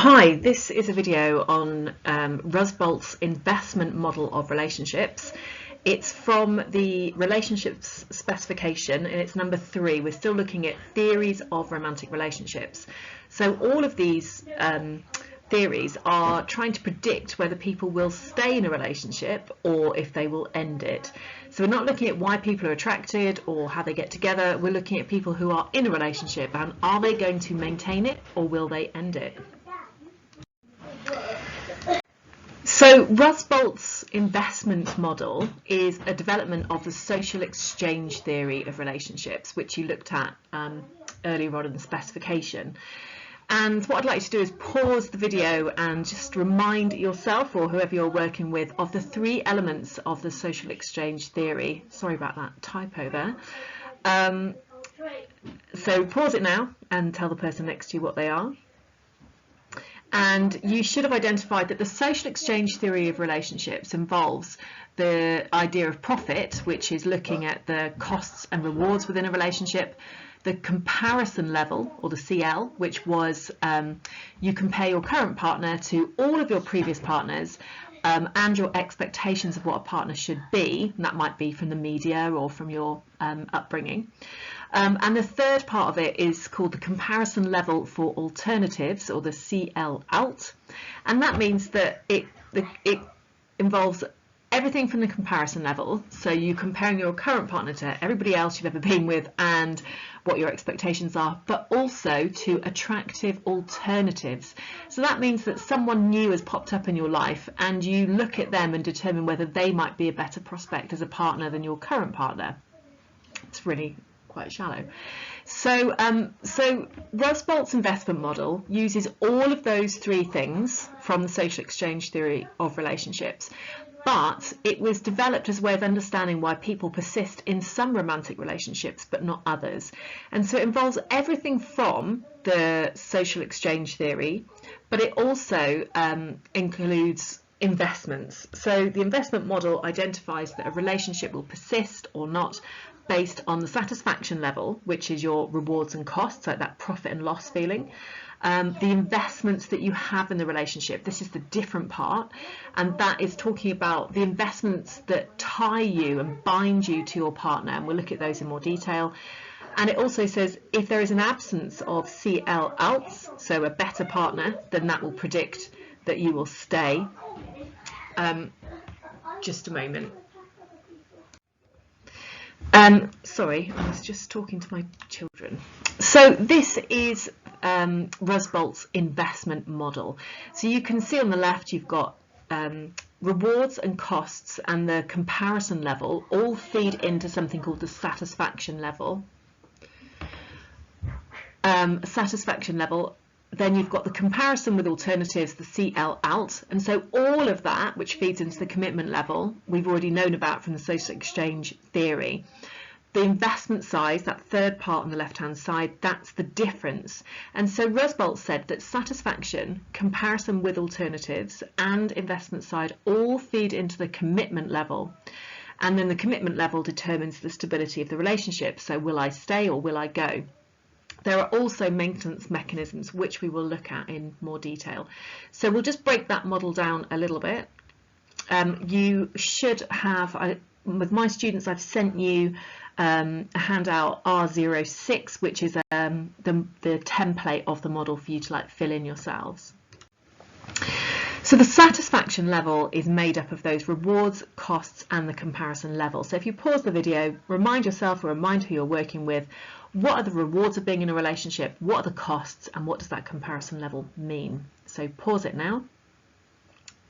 Hi, this is a video on Rusbult's investment model of relationships. It's from the relationships specification and it's number 3. We're still looking at theories of romantic relationships. So all of these theories are trying to predict whether people will stay in a relationship or if they will end it. So we're not looking at why people are attracted or how they get together. We're looking at people who are in a relationship and are they going to maintain it or will they end it? So Rusbult's investment model is a development of the social exchange theory of relationships, which you looked at earlier on in the specification. And what I'd like to do is pause the video and just remind yourself or whoever you're working with of the 3 elements of the social exchange theory. Sorry about that typo there. So pause it now and tell the person next to you what they are. And you should have identified that the social exchange theory of relationships involves the idea of profit, which is looking at the costs and rewards within a relationship, the comparison level, or the CL, which was you compare your current partner to all of your previous partners and your expectations of what a partner should be, and that might be from the media or from your upbringing. And the third part of it is called the comparison level for alternatives, or the CL alt, and that means that it involves everything from the comparison level, so you comparing your current partner to everybody else you've ever been with and what your expectations are, but also to attractive alternatives. So that means that someone new has popped up in your life and you look at them and determine whether they might be a better prospect as a partner than your current partner. It's really quite shallow. So Rusbult's investment model uses all of those 3 things from the social exchange theory of relationships, but it was developed as a way of understanding why people persist in some romantic relationships but not others. And so it involves everything from the social exchange theory, but it also includes investments. So the investment model identifies that a relationship will persist or not based on the satisfaction level, which is your rewards and costs, like that profit and loss feeling, the investments that you have in the relationship. This is the different part, and that is talking about the investments that tie you and bind you to your partner, and we'll look at those in more detail. And it also says if there is an absence of CL alts, so a better partner, then that will predict that you will stay. Just a moment. Sorry, I was just talking to my children. So this is Rusbult's investment model. So you can see on the left you've got rewards and costs and the comparison level all feed into something called the satisfaction level. Then you've got the comparison with alternatives, the CL alt, and so all of that, which feeds into the commitment level, we've already known about from the social exchange theory. The investment size, that third part on the left-hand side, that's the difference. And so Rusbult said that satisfaction, comparison with alternatives, and investment side all feed into the commitment level. And then the commitment level determines the stability of the relationship. So will I stay or will I go? There are also maintenance mechanisms, which we will look at in more detail. So we'll just break that model down a little bit. You should have, with my students, I've sent you a handout R06, which is the template of the model for you to fill in yourselves. So the satisfaction level is made up of those rewards, costs, and the comparison level. So if you pause the video, remind yourself or remind who you're working with, what are the rewards of being in a relationship, what are the costs, and what does that comparison level mean? So pause it now.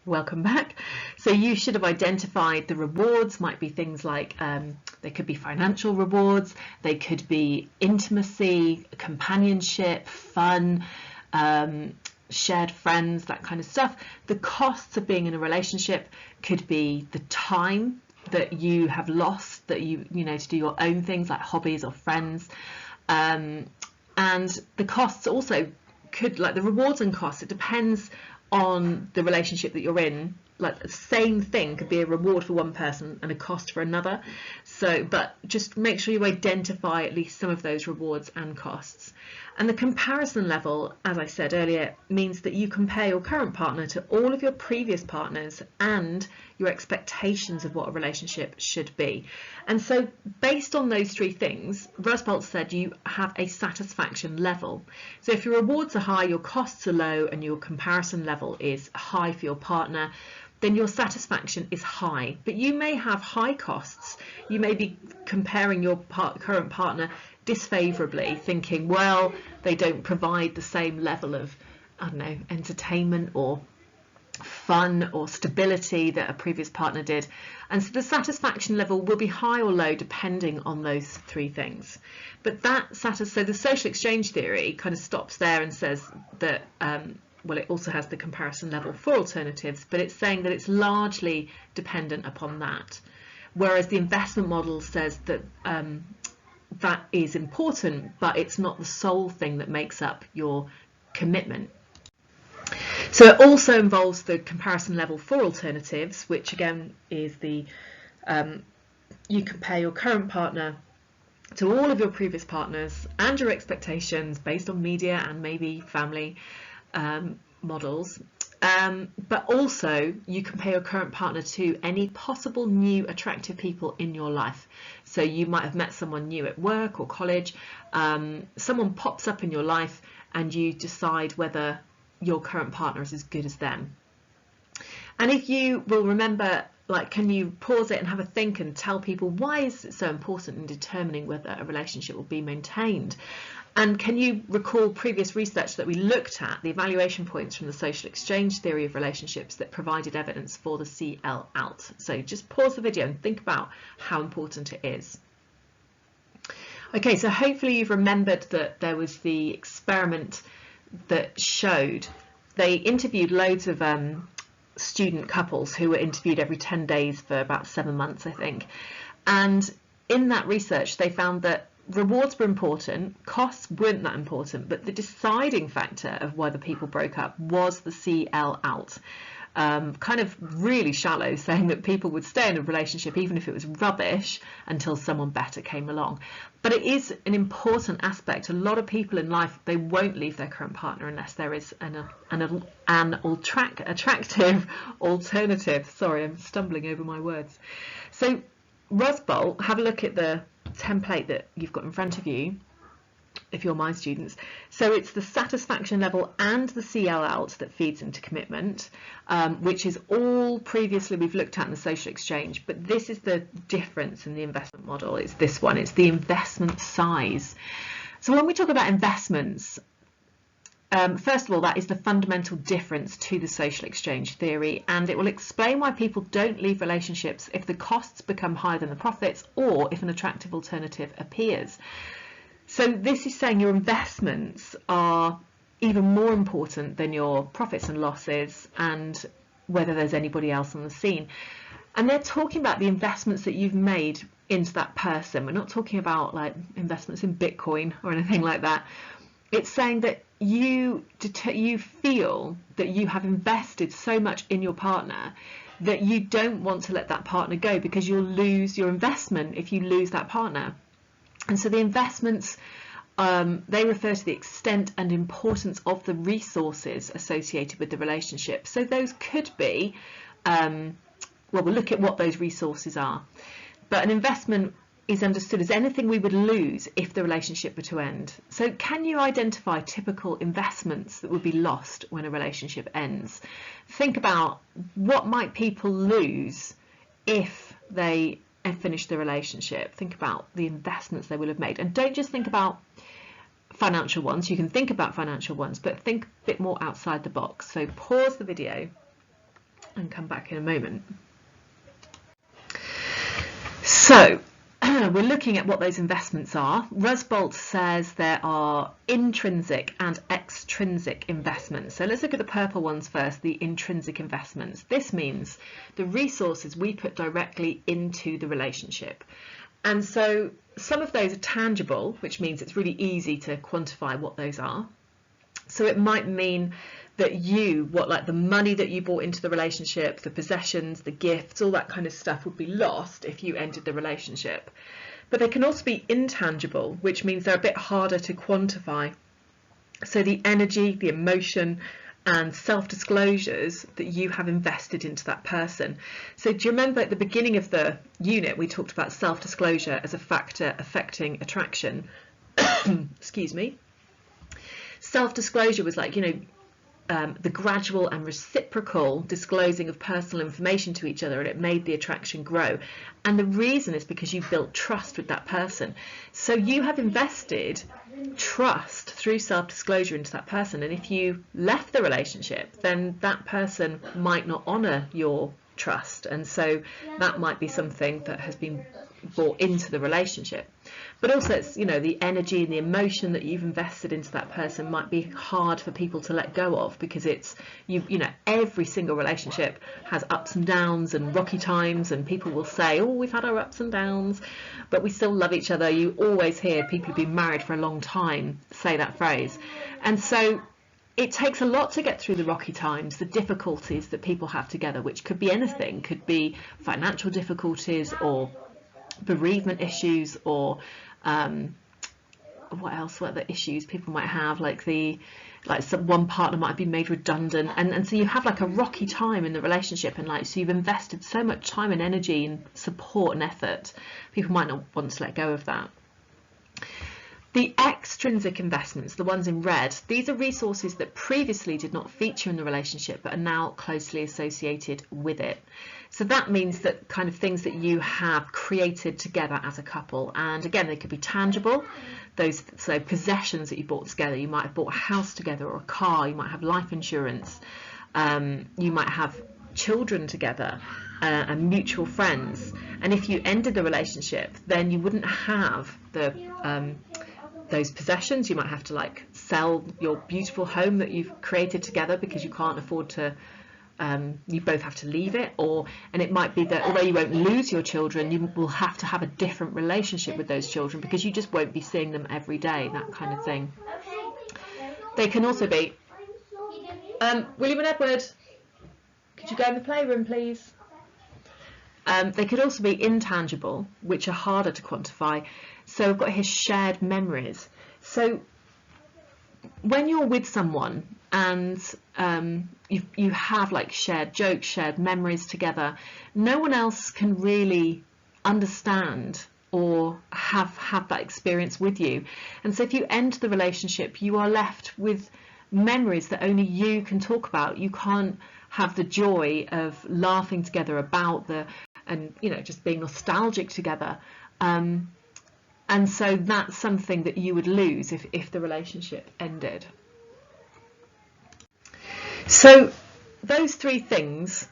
Welcome back. So you should have identified the rewards might be things like they could be financial rewards, they could be intimacy, companionship, fun, shared friends, that kind of stuff. The costs of being in a relationship could be the time that you have lost, that you know, to do your own things like hobbies or friends, and the costs also could, like the rewards and costs, it depends on the relationship that you're in. Like the same thing could be a reward for one person and a cost for another. So, but just make sure you identify at least some of those rewards and costs. And the comparison level, as I said earlier, means that you compare your current partner to all of your previous partners and your expectations of what a relationship should be. And so based on those three things, Rusbult said you have a satisfaction level. So if your rewards are high, your costs are low, and your comparison level is high for your partner, then your satisfaction is high. But you may have high costs. You may be comparing your current partner disfavourably, thinking, well, they don't provide the same level of, I don't know, entertainment or fun or stability that a previous partner did. And so the satisfaction level will be high or low depending on those three things. But so the social exchange theory kind of stops there and says that well, it also has the comparison level for alternatives, but it's saying that it's largely dependent upon that. Whereas the investment model says that that is important, but it's not the sole thing that makes up your commitment. So it also involves the comparison level for alternatives, which again is the you compare your current partner to all of your previous partners and your expectations based on media and maybe family models, but also you compare your current partner to any possible new attractive people in your life. So you might have met someone new at work or college, someone pops up in your life and you decide whether your current partner is as good as them. And if you will remember, like, can you pause it and have a think and tell people why is it so important in determining whether a relationship will be maintained? And can you recall previous research that we looked at, the evaluation points from the social exchange theory of relationships that provided evidence for the CL out? So just pause the video and think about how important it is. Okay, so hopefully you've remembered that there was the experiment that showed they interviewed loads of student couples who were interviewed every 10 days for about 7 months, I think. And in that research, they found that rewards were important, costs weren't that important, but the deciding factor of whether people broke up was the CL out. Kind of really shallow, saying that people would stay in a relationship even if it was rubbish until someone better came along. But it is an important aspect. A lot of people in life, they won't leave their current partner unless there is an attractive alternative. Sorry, I'm stumbling over my words. So Rusbult, have a look at the template that you've got in front of you if you're my students. So it's the satisfaction level and the CL out that feeds into commitment, which is all previously we've looked at in the social exchange, but this is the difference in the investment model. It's this one, it's the investment size. So when we talk about investments, first of all, that is the fundamental difference to the social exchange theory, and it will explain why people don't leave relationships if the costs become higher than the profits or if an attractive alternative appears. So this is saying your investments are even more important than your profits and losses and whether there's anybody else on the scene. And they're talking about the investments that you've made into that person. We're not talking about like investments in Bitcoin or anything like that. It's saying that you feel that you have invested so much in your partner that you don't want to let that partner go because you'll lose your investment if you lose that partner. And so the investments, they refer to the extent and importance of the resources associated with the relationship. So those could be, well, we'll look at what those resources are. But an investment is understood as anything we would lose if the relationship were to end. So can you identify typical investments that would be lost when a relationship ends? Think about what might people lose if they finish the relationship. Think about the investments they will have made, and don't just think about financial ones. You can think about financial ones, but think a bit more outside the box. So pause the video and come back in a moment. So we're looking at what those investments are. Rusbult says there are intrinsic and extrinsic investments. So let's look at the purple ones first, the intrinsic investments. This means the resources we put directly into the relationship. And so some of those are tangible, which means it's really easy to quantify what those are. So it might mean that like the money that you brought into the relationship, the possessions, the gifts, all that kind of stuff would be lost if you ended the relationship. But they can also be intangible, which means they're a bit harder to quantify. So the energy, the emotion, and self-disclosures that you have invested into that person. So do you remember at the beginning of the unit we talked about self-disclosure as a factor affecting attraction? Excuse me. Self-disclosure was like, the gradual and reciprocal disclosing of personal information to each other, and it made the attraction grow. And the reason is because you built trust with that person. So you have invested trust through self-disclosure into that person, and if you left the relationship, then that person might not honor your trust, and so that might be something that has been brought into the relationship. But also, it's, the energy and the emotion that you've invested into that person might be hard for people to let go of, because it's every single relationship has ups and downs and rocky times, and people will say, oh, we've had our ups and downs, but we still love each other. You always hear people who've been married for a long time say that phrase. And so it takes a lot to get through the rocky times, the difficulties that people have together, which could be anything, could be financial difficulties or bereavement issues, or what else? What other issues people might have, one partner might have been made redundant, and so you have like a rocky time in the relationship, and so you've invested so much time and energy and support and effort. People might not want to let go of that. The extrinsic investments, the ones in red, these are resources that previously did not feature in the relationship but are now closely associated with it. So that means that kind of things that you have created together as a couple, and again, they could be tangible. So possessions that you bought together, you might have bought a house together or a car, you might have life insurance, you might have children together, and mutual friends. And if you ended the relationship, then you wouldn't have those possessions. You might have to sell your beautiful home that you've created together because you can't afford to, you both have to leave it, and it might be that although you won't lose your children, you will have to have a different relationship with those children because you just won't be seeing them every day, that kind of thing. They can also be, William and Edward, could you go in the playroom please? They could also be intangible, which are harder to quantify. So I've got here shared memories. So when you're with someone and you have shared jokes, shared memories together, no one else can really understand or have that experience with you. And so if you end the relationship, you are left with memories that only you can talk about. You can't have the joy of laughing together about just being nostalgic together. And so that's something that you would lose if the relationship ended. So those three things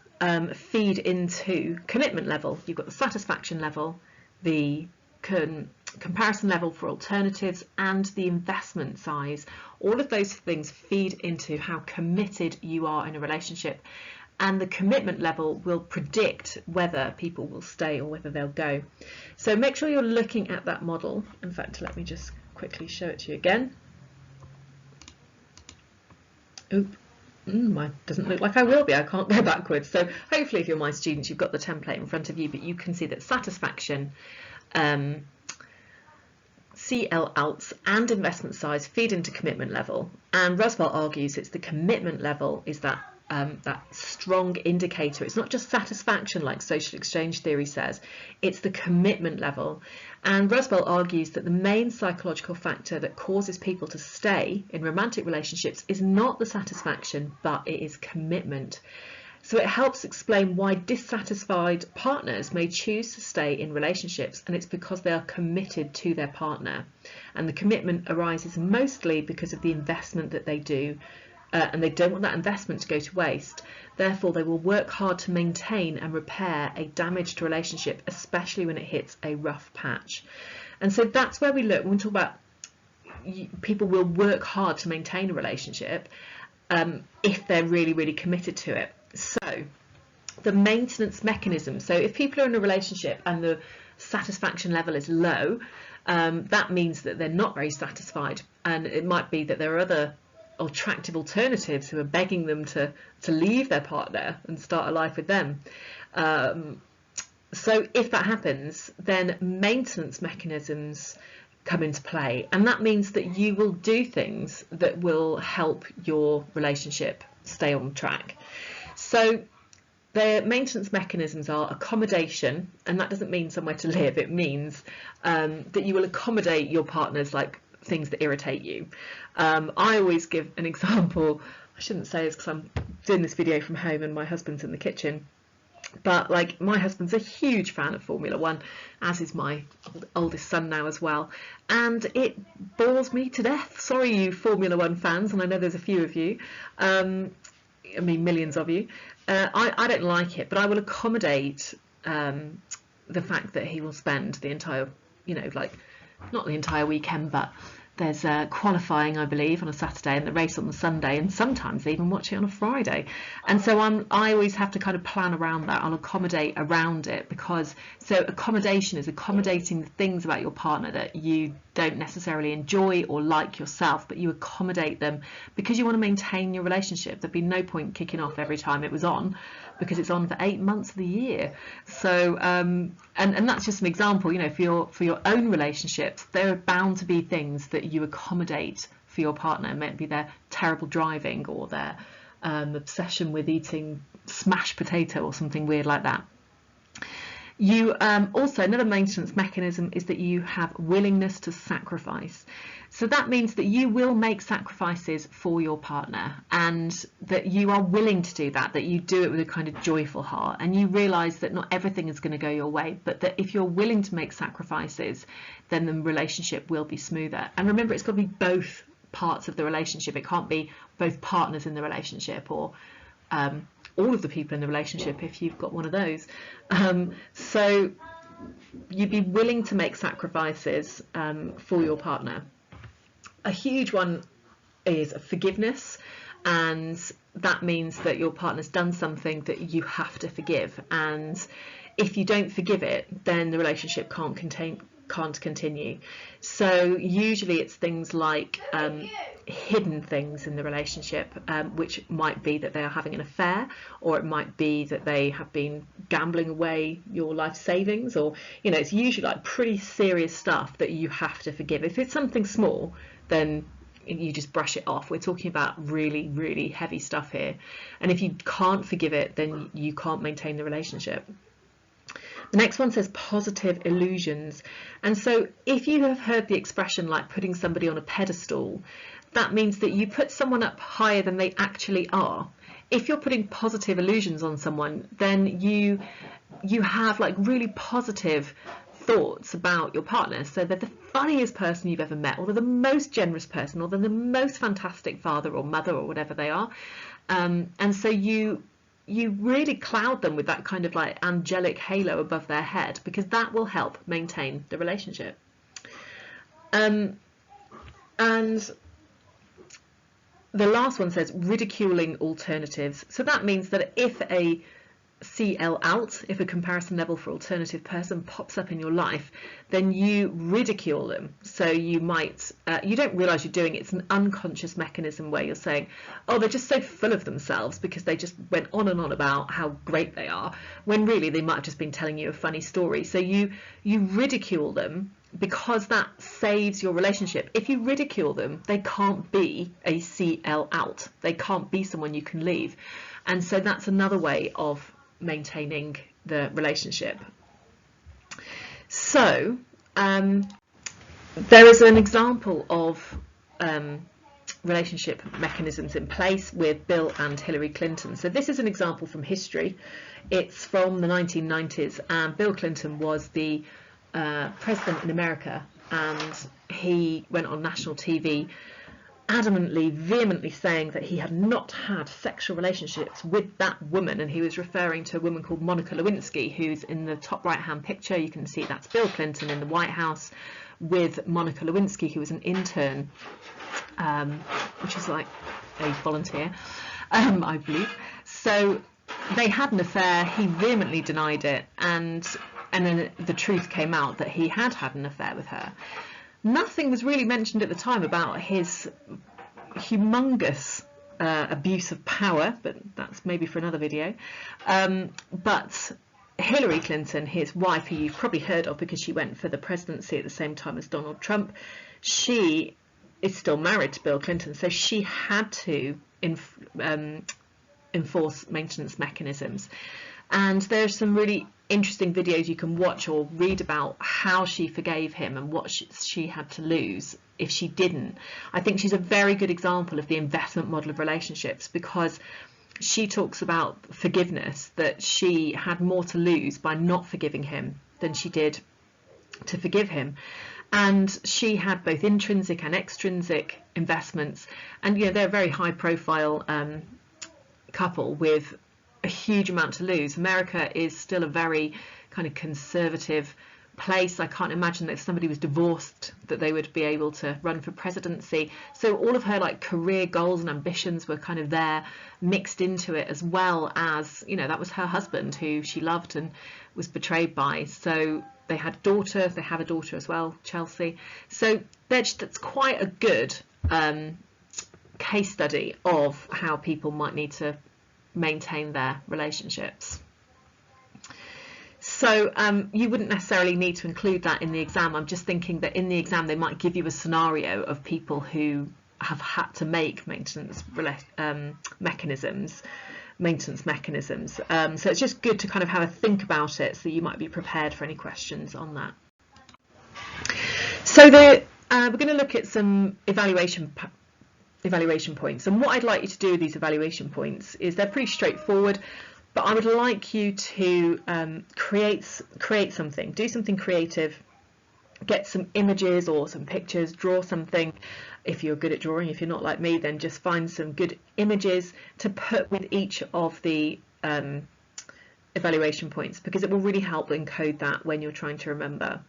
feed into commitment level. You've got the satisfaction level, the comparison level for alternatives, and the investment size. All of those things feed into how committed you are in a relationship, and the commitment level will predict whether people will stay or whether they'll go. So make sure you're looking at that model. In fact, let me just quickly show it to you again. Oop. Mine doesn't look like I will be. I can't go backwards. So hopefully if you're my students, you've got the template in front of you, but you can see that satisfaction, CL alts and investment size feed into commitment level. And Rusbult argues it's the commitment level is that strong indicator. It's not just satisfaction like social exchange theory says, it's the commitment level. And Rusbult argues that the main psychological factor that causes people to stay in romantic relationships is not the satisfaction, but it is commitment. So it helps explain why dissatisfied partners may choose to stay in relationships, and it's because they are committed to their partner. And the commitment arises mostly because of the investment that they do, and they don't want that investment to go to waste. Therefore, they will work hard to maintain and repair a damaged relationship, especially when it hits a rough patch. And so that's where we look when we talk about people will work hard to maintain a relationship if they're really, really committed to it. So the maintenance mechanism. So if people are in a relationship and the satisfaction level is low, that means that they're not very satisfied, and it might be that there are other attractive alternatives who are begging them to leave their partner and start a life with them. So if that happens, then maintenance mechanisms come into play, and that means that you will do things that will help your relationship stay on track. So the maintenance mechanisms are accommodation, and that doesn't mean somewhere to live. It means that you will accommodate your partner's like things that irritate you. I always give an example. I shouldn't say this because I'm doing this video from home and my husband's in the kitchen. But like, my husband's a huge fan of Formula One, as is my oldest son now as well, and it bores me to death. Sorry, you Formula One fans, and I know there's a few of you. I mean, millions of you. I don't like it, but I will accommodate the fact that he will spend the entire, you know, like, not the entire weekend, but there's qualifying, I believe, on a Saturday and the race on the Sunday, and sometimes they even watch it on a Friday. And so I always have to kind of plan around that. I'll accommodate around it, because so accommodation is accommodating the things about your partner that you don't necessarily enjoy or like yourself, but you accommodate them because you want to maintain your relationship. There'd be no point kicking off every time it was on, because it's on for 8 months of the year. So and that's just an example, you know, for your own relationships, there are bound to be things that you accommodate for your partner. Maybe their terrible driving, or their obsession with eating smashed potato or something weird like that. You also, another maintenance mechanism is that you have willingness to sacrifice. So that means that you will make sacrifices for your partner, and that you are willing to do that, that you do it with a kind of joyful heart, and you realise that not everything is going to go your way, but that if you're willing to make sacrifices, then the relationship will be smoother. And remember, it's got to be both parts of the relationship. It can't be both partners in the relationship, or all of the people in the relationship if you've got one of those. So you'd be willing to make sacrifices for your partner. A huge one is forgiveness, and that means that your partner's done something that you have to forgive, and if you don't forgive it, then the relationship can't continue. So usually it's things like hidden things in the relationship, which might be that they are having an affair, or it might be that they have been gambling away your life savings, or, you know, it's usually like pretty serious stuff that you have to forgive. If it's something small, then you just brush it off. We're talking about really, really heavy stuff here, and if you can't forgive it, then you can't maintain the relationship. The next one says positive illusions. And so if you have heard the expression like putting somebody on a pedestal, that means that you put someone up higher than they actually are. If you're putting positive illusions on someone, then you have like really positive thoughts about your partner. So they're the funniest person you've ever met, or they're the most generous person, or they're the most fantastic father or mother, or whatever they are. And so you really cloud them with that kind of like angelic halo above their head, because that will help maintain the relationship. And the last one says ridiculing alternatives. So that means that if a CL out, if a comparison level for alternative person pops up in your life, then you ridicule them. So you might, you don't realise you're doing it. It's an unconscious mechanism where you're saying, oh, they're just so full of themselves because they just went on and on about how great they are, when really they might have just been telling you a funny story. So you ridicule them, because that saves your relationship. If you ridicule them, they can't be a CL out. They can't be someone you can leave. And so that's another way of maintaining the relationship. So there is an example of relationship mechanisms in place with Bill and Hillary Clinton. So this is an example from history. It's from the 1990s, and Bill Clinton was the president in America, and he went on national TV adamantly, vehemently saying that he had not had sexual relationships with that woman, and he was referring to a woman called Monica Lewinsky, who's in the top right hand picture. You can see that's Bill Clinton in the White House with Monica Lewinsky, who was an intern, which is like a volunteer, I believe. So they had an affair. He vehemently denied it, and then the truth came out that he had had an affair with her. Nothing was really mentioned at the time about his humongous abuse of power, but that's maybe for another video. But Hillary Clinton, his wife, who you've probably heard of because she went for the presidency at the same time as Donald Trump, she is still married to Bill Clinton, so she had to enforce maintenance mechanisms. And there's some really interesting videos you can watch or read about how she forgave him and what she had to lose if she didn't. I think she's a very good example of the investment model of relationships, because she talks about forgiveness, that she had more to lose by not forgiving him than she did to forgive him. And she had both intrinsic and extrinsic investments, and they're a very high profile couple with a huge amount to lose. America is still a very kind of conservative place. I can't imagine that if somebody was divorced that they would be able to run for presidency. So all of her like career goals and ambitions were kind of there mixed into it, as well as that was her husband who she loved and was betrayed by. So they had a daughter, they have a daughter as well, Chelsea. So that's quite a good case study of how people might need to maintain their relationships. So you wouldn't necessarily need to include that in the exam. I'm just thinking that in the exam they might give you a scenario of people who have had to make maintenance mechanisms. So it's just good to kind of have a think about it, so you might be prepared for any questions on that. So we're going to look at some evaluation points, and what I'd like you to do with these evaluation points is they're pretty straightforward, but I would like you to create something, do something creative, get some images or some pictures, draw something. If you're good at drawing, if you're not like me, then just find some good images to put with each of the evaluation points, because it will really help encode that when you're trying to remember.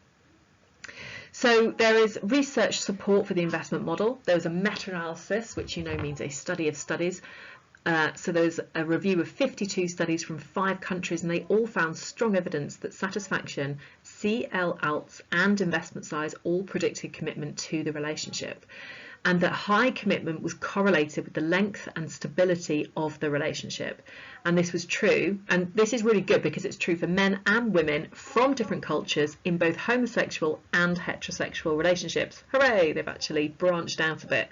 So there is research support for the investment model. There's a meta-analysis, which means a study of studies. So there's a review of 52 studies from 5 countries, and they all found strong evidence that satisfaction, CL-ALTs and investment size all predicted commitment to the relationship, and that high commitment was correlated with the length and stability of the relationship. And this was true, and this is really good because it's true for men and women from different cultures in both homosexual and heterosexual relationships. Hooray, they've actually branched out a bit.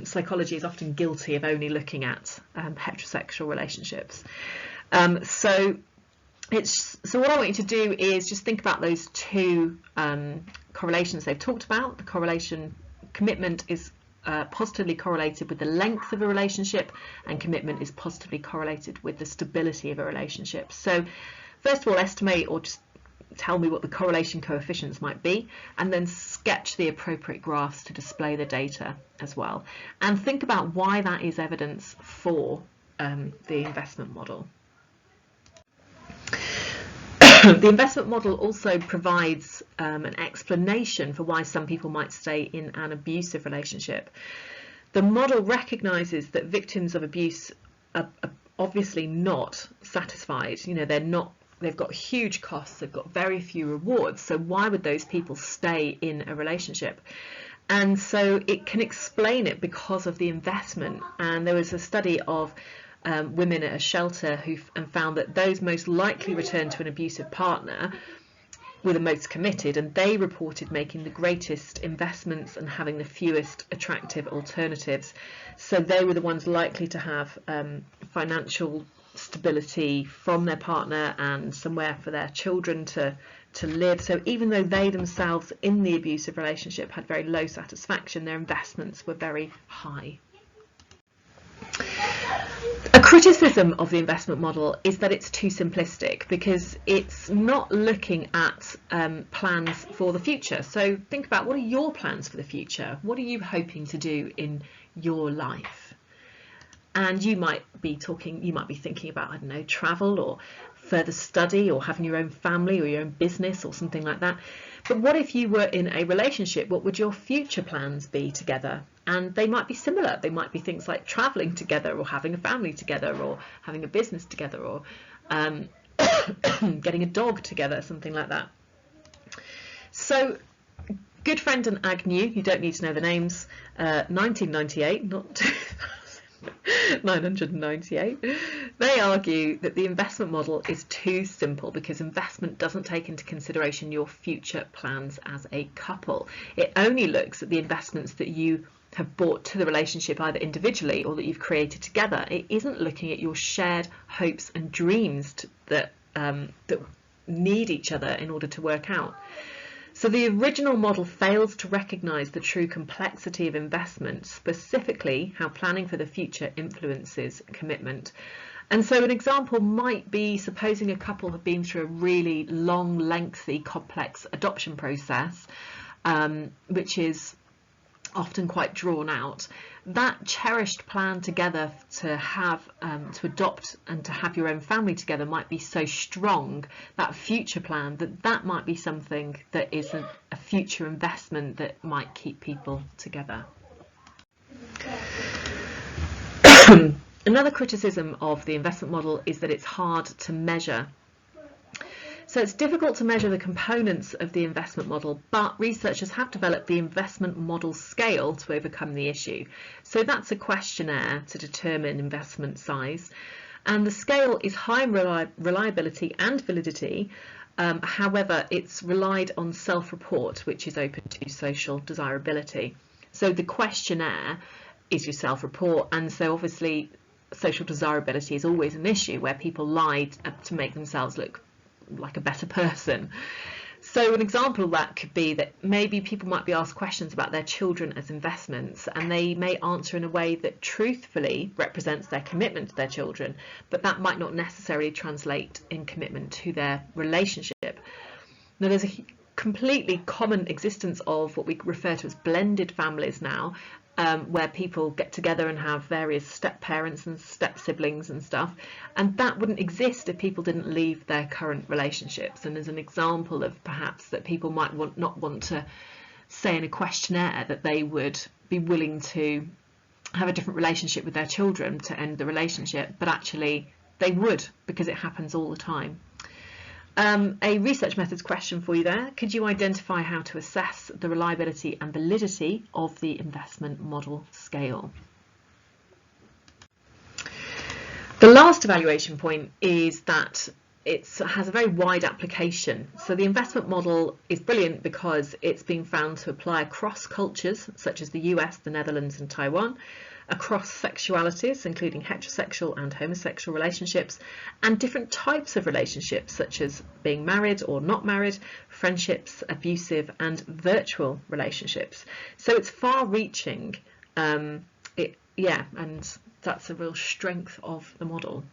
Psychology is often guilty of only looking at heterosexual relationships. So what I want you to do is just think about those two correlations they've talked about. The correlation commitment is positively correlated with the length of a relationship, and commitment is positively correlated with the stability of a relationship. So first of all, estimate or just tell me what the correlation coefficients might be, and then sketch the appropriate graphs to display the data as well, and think about why that is evidence for the investment model. The investment model also provides an explanation for why some people might stay in an abusive relationship. The model recognises that victims of abuse are obviously not satisfied. They've got huge costs, they've got very few rewards, so why would those people stay in a relationship? And so it can explain it because of the investment. And there was a study of women at a shelter who found that those most likely returned to an abusive partner were the most committed, and they reported making the greatest investments and having the fewest attractive alternatives. So they were the ones likely to have financial stability from their partner and somewhere for their children to live. So even though they themselves in the abusive relationship had very low satisfaction, their investments were very high. A criticism of the investment model is that it's too simplistic, because it's not looking at plans for the future. So think about, what are your plans for the future? What are you hoping to do in your life? And you might be thinking about, I don't know, travel or further study or having your own family or your own business or something like that. But what if you were in a relationship? What would your future plans be together? And they might be similar. They might be things like traveling together, or having a family together, or having a business together, or getting a dog together, something like that. So Goodfriend and Agnew, you don't need to know the names, 1998, not 998. They argue that the investment model is too simple because investment doesn't take into consideration your future plans as a couple. It only looks at the investments that you have brought to the relationship either individually or that you've created together. It isn't looking at your shared hopes and dreams that need each other in order to work out. So the original model fails to recognise the true complexity of investment, specifically how planning for the future influences commitment. And so an example might be, supposing a couple have been through a really long, lengthy, complex adoption process, which is often quite drawn out. That cherished plan together to have to adopt and to have your own family together might be so strong, that future plan, that might be something that is a future investment that might keep people together. Another criticism of the investment model is that it's hard to measure. So it's difficult to measure the components of the investment model, but researchers have developed the investment model scale to overcome the issue. So that's a questionnaire to determine investment size, and the scale is high in reliability and validity. However, it's relied on self-report, which is open to social desirability. So the questionnaire is your self-report, and so obviously social desirability is always an issue where people lie to make themselves look like a better person. So an example of that could be that maybe people might be asked questions about their children as investments, and they may answer in a way that truthfully represents their commitment to their children, but that might not necessarily translate in commitment to their relationship. Now, there's a completely common existence of what we refer to as blended families now, where people get together and have various step parents and step siblings and stuff, and that wouldn't exist if people didn't leave their current relationships. And as an example of perhaps that people might not want to say in a questionnaire that they would be willing to have a different relationship with their children to end the relationship, but actually they would, because it happens all the time. A research methods question for you there. Could you identify how to assess the reliability and validity of the investment model scale? The last evaluation point is that it has a very wide application. So the investment model is brilliant because it's been found to apply across cultures such as the US, the Netherlands and Taiwan, across sexualities, including heterosexual and homosexual relationships, and different types of relationships, such as being married or not married, friendships, abusive and virtual relationships. So it's far-reaching, and that's a real strength of the model.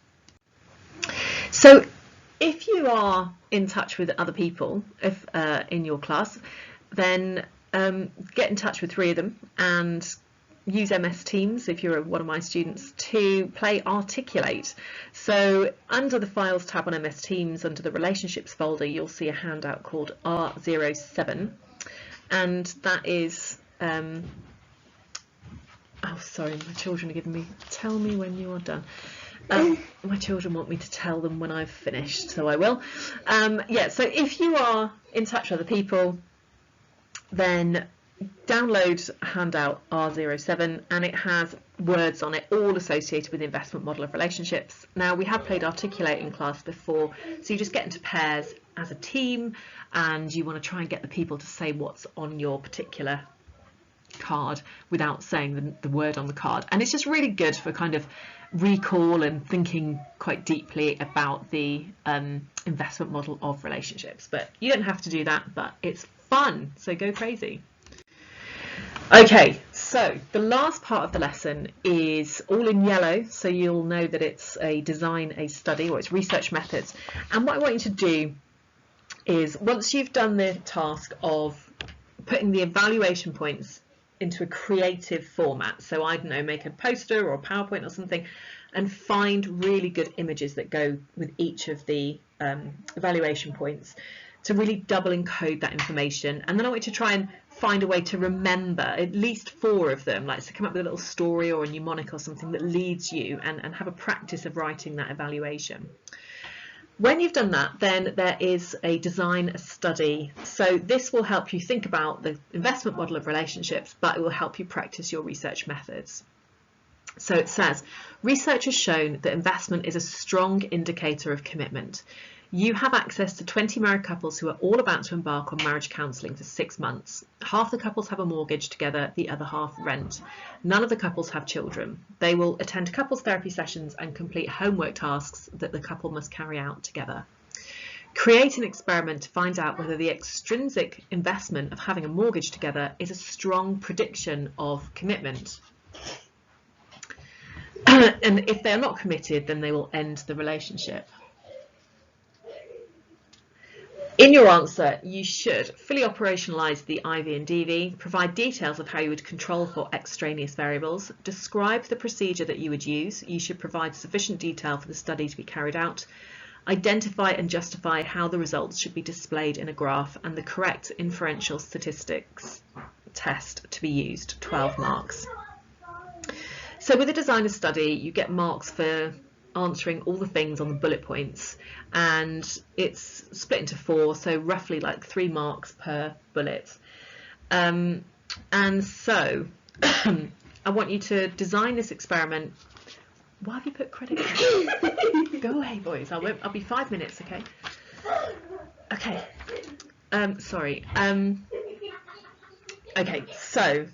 So if you are in touch with other people in your class, then get in touch with 3 of them and use MS Teams if you're one of my students to play Articulate. So under the Files tab on MS Teams, under the Relationships folder, you'll see a handout called R07, and that is oh sorry, my children are giving me, tell me when you are done. My children want me to tell them when I've finished, so I will. So if you are in touch with other people, then download handout R07, and it has words on it all associated with the investment model of relationships. Now, we have played Articulate in class before, so you just get into pairs as a team and you want to try and get the people to say what's on your particular card without saying the word on the card, and it's just really good for kind of recall and thinking quite deeply about the investment model of relationships. But you don't have to do that, but it's fun, so go crazy. Okay, so the last part of the lesson is all in yellow, so you'll know that it's a design a study, or it's research methods. And what I want you to do is, once you've done the task of putting the evaluation points into a creative format, so I don't know, make a poster or a PowerPoint or something, and find really good images that go with each of the evaluation points to really double encode that information. And then I want you to try and find a way to remember at least 4 of them, like to come up with a little story or a mnemonic or something that leads you, and have a practice of writing that evaluation. When you've done that, then there is a design a study. So this will help you think about the investment model of relationships, but it will help you practice your research methods. So it says, research has shown that investment is a strong indicator of commitment. You have access to 20 married couples who are all about to embark on marriage counselling for 6 months. Half the couples have a mortgage together, the other half rent. None of the couples have children. They will attend couples therapy sessions and complete homework tasks that the couple must carry out together. Create an experiment to find out whether the extrinsic investment of having a mortgage together is a strong prediction of commitment. And if they're not committed, then they will end the relationship. In your answer, you should fully operationalise the IV and DV, provide details of how you would control for extraneous variables, describe the procedure that you would use. You should provide sufficient detail for the study to be carried out, identify and justify how the results should be displayed in a graph, and the correct inferential statistics test to be used, 12 marks. So with a designer study, you get marks for answering all the things on the bullet points, and it's split into 4, so roughly like 3 marks per bullet. And so I want you to design this experiment. Why have you put credit card? Go away, boys. I'll be 5 minutes, okay? Okay. Sorry. Okay, so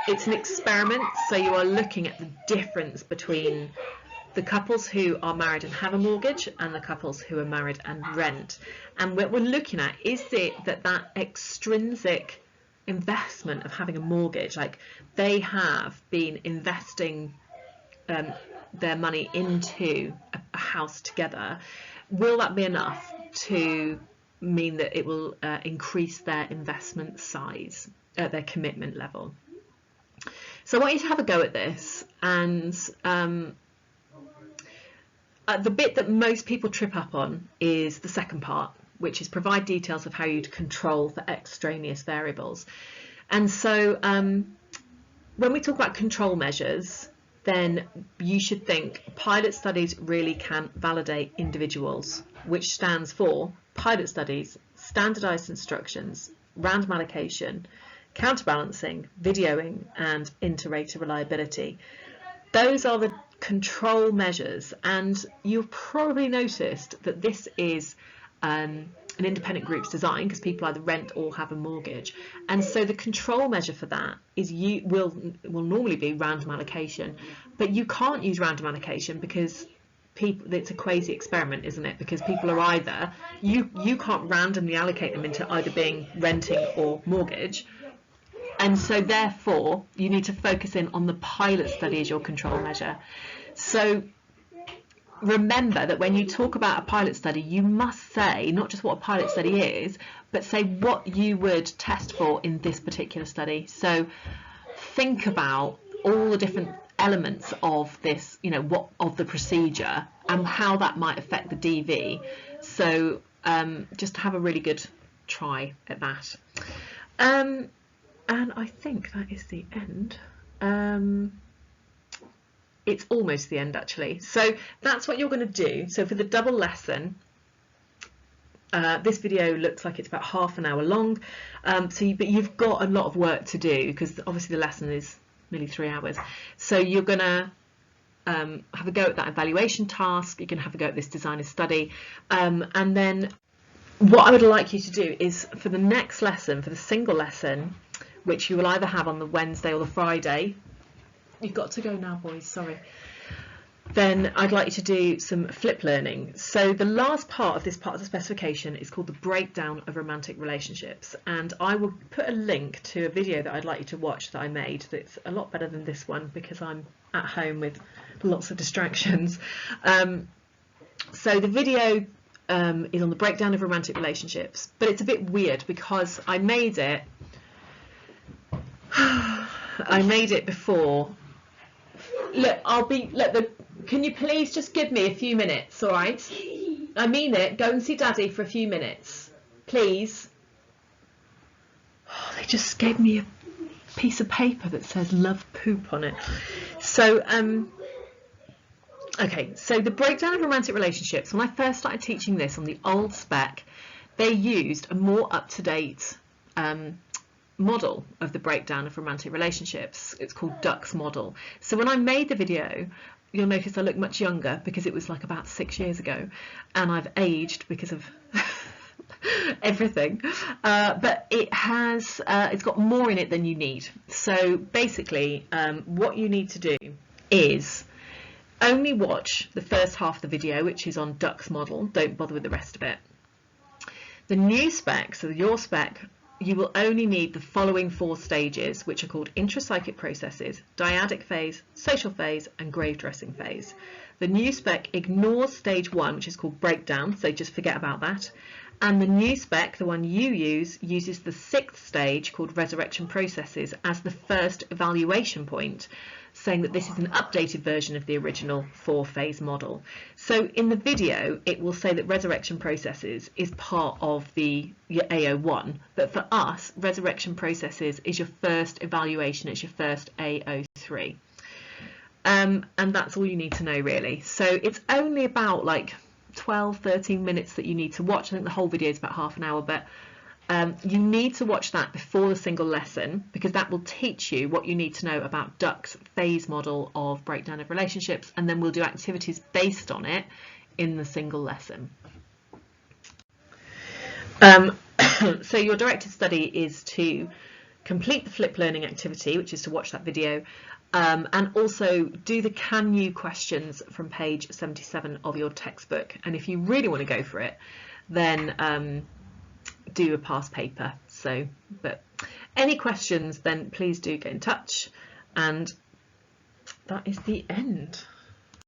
it's an experiment, so you are looking at the difference between the couples who are married and have a mortgage and the couples who are married and rent. And what we're looking at is that extrinsic investment of having a mortgage, like they have been investing their money into a house together, will that be enough to mean that it will increase their investment size, their commitment level? So I want you to have a go at this, and the bit that most people trip up on is the second part, which is provide details of how you'd control for extraneous variables. And so when we talk about control measures, then you should think pilot studies really can validate individuals, which stands for pilot studies, standardized instructions, random allocation, counterbalancing, videoing, and inter-rater reliability. Those are the control measures, and you've probably noticed that this is an independent group's design because people either rent or have a mortgage, and so the control measure for that is will normally be random allocation, but you can't use random allocation because it's a quasi experiment, isn't it? Because people are either you can't randomly allocate them into either being renting or mortgage. And so therefore you need to focus in on the pilot study as your control measure. So remember that when you talk about a pilot study, you must say not just what a pilot study is, but say what you would test for in this particular study. So think about all the different elements of this, what of the procedure and how that might affect the DV. So just have a really good try at that. And I think that is the end. It's almost the end, actually. So that's what you're going to do. So for the double lesson, this video looks like it's about half an hour long. But you've got a lot of work to do because obviously the lesson is nearly 3 hours. So you're going to have a go at that evaluation task. You're going to have a go at this designer study. And then what I would like you to do is for the next lesson, for the single lesson, which you will either have on the Wednesday or the Friday. You've got to go now, boys, sorry. Then I'd like you to do some flip learning. So the last part of this part of the specification is called the breakdown of romantic relationships. And I will put a link to a video that I'd like you to watch that I made that's a lot better than this one because I'm at home with lots of distractions. So the video is on the breakdown of romantic relationships, but it's a bit weird because I made it before. Look, can you please just give me a few minutes, all right? I mean it. Go and see Daddy for a few minutes, please. Oh, they just gave me a piece of paper that says love poop on it. So, okay, so the breakdown of romantic relationships. When I first started teaching this on the old spec, they used a more up-to-date model of the breakdown of romantic relationships. It's called Duck's model. So when I made the video, you'll notice I look much younger because it was like about 6 years ago, and I've aged because of everything, but it's got more in it than you need. So basically what you need to do is only watch the first half of the video, which is on Duck's model. Don't bother with the rest of it. The new spec, so your spec, you will only need the following 4 stages, which are called intrapsychic processes, dyadic phase, social phase, and grave dressing phase. The new spec ignores stage 1, which is called breakdown, so just forget about that. And the new spec, the one you use, uses the 6th stage called resurrection processes as the first evaluation point, saying that this is an updated version of the original 4-phase model. So in the video, it will say that resurrection processes is part of your AO1, but for us, resurrection processes is your first evaluation, it's your first AO3. And that's all you need to know, really. So it's only about like 12-13 minutes that you need to watch. I think the whole video is about half an hour, but you need to watch that before the single lesson, because that will teach you what you need to know about Duck's phase model of breakdown of relationships, and then we'll do activities based on it in the single lesson. So your directed study is to complete the flip learning activity, which is to watch that video, and also do the can you questions from page 77 of your textbook. And if you really want to go for it, then do a past paper. So, but any questions, then please do get in touch, and that is the end.